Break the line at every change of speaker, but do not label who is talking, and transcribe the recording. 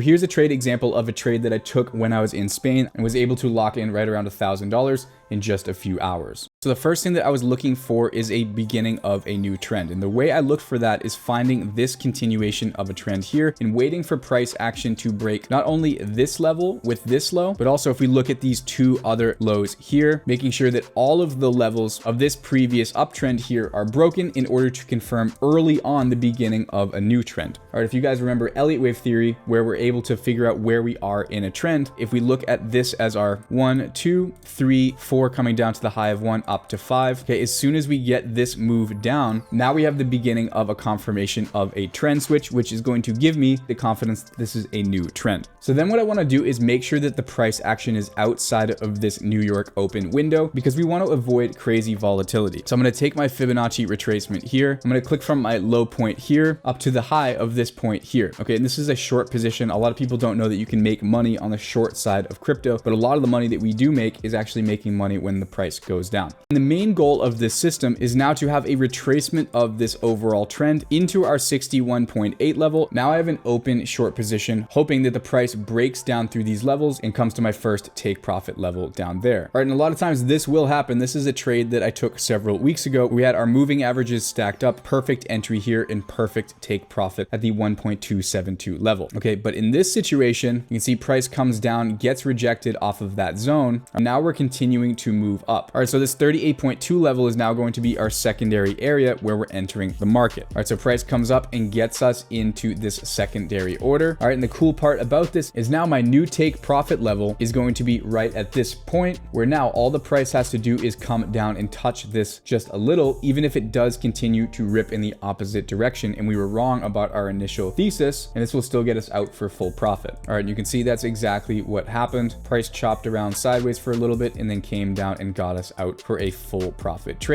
Here's a trade example of a trade that I took when I was in Spain and was able to lock in right around $1,000 in just a few hours. So the first thing that I was looking for is a beginning of a new trend. And the way I looked for that is finding this continuation of a trend here and waiting for price action to break not only this level with this low, but also if we look at these two other lows here, making sure that all of the levels of this previous uptrend here are broken in order to confirm early on the beginning of a new trend. All right, if you guys remember Elliott wave theory, where we're able to figure out where we are in a trend, if we look at this as our 1, 2, 3, 4 coming down to the high of 1 up to 5. Okay, as soon as we get this move down, now we have the beginning of a confirmation of a trend switch, which is going to give me the confidence that this is a new trend. So then what I want to do is make sure that the price action is outside of this New York open window because we want to avoid crazy volatility. So I'm going to take my Fibonacci retracement here. I'm going to click from my low point here up to the high of this point here. Okay, and this is a short position. A lot of people don't know that you can make money on the short side of crypto, but a lot of the money that we do make is actually making money when the price goes down. And the main goal of this system is now to have a retracement of this overall trend into our 61.8 level. Now I have an open short position, hoping that the price breaks down through these levels and comes to my first take profit level down there. All right, and a lot of times this will happen. This is a trade that I took several weeks ago. We had our moving averages stacked up, perfect entry here and perfect take profit at the 1.272 level. Okay, but in this situation, you can see price comes down, gets rejected off of that zone. And now we're continuing to move up. All right, so this 38.2 level is now going to be our secondary area where we're entering the market. All right, so price comes up and gets us into this secondary order. All right, and the cool part about this is now my new take profit level is going to be right at this point where now all the price has to do is come down and touch this just a little, even if it does continue to rip in the opposite direction and we were wrong about our initial thesis, and this will still get us out for full profit. All right, and you can see that's exactly what happened. Price chopped around sideways for a little bit and then came down and got us out for a full profit trade.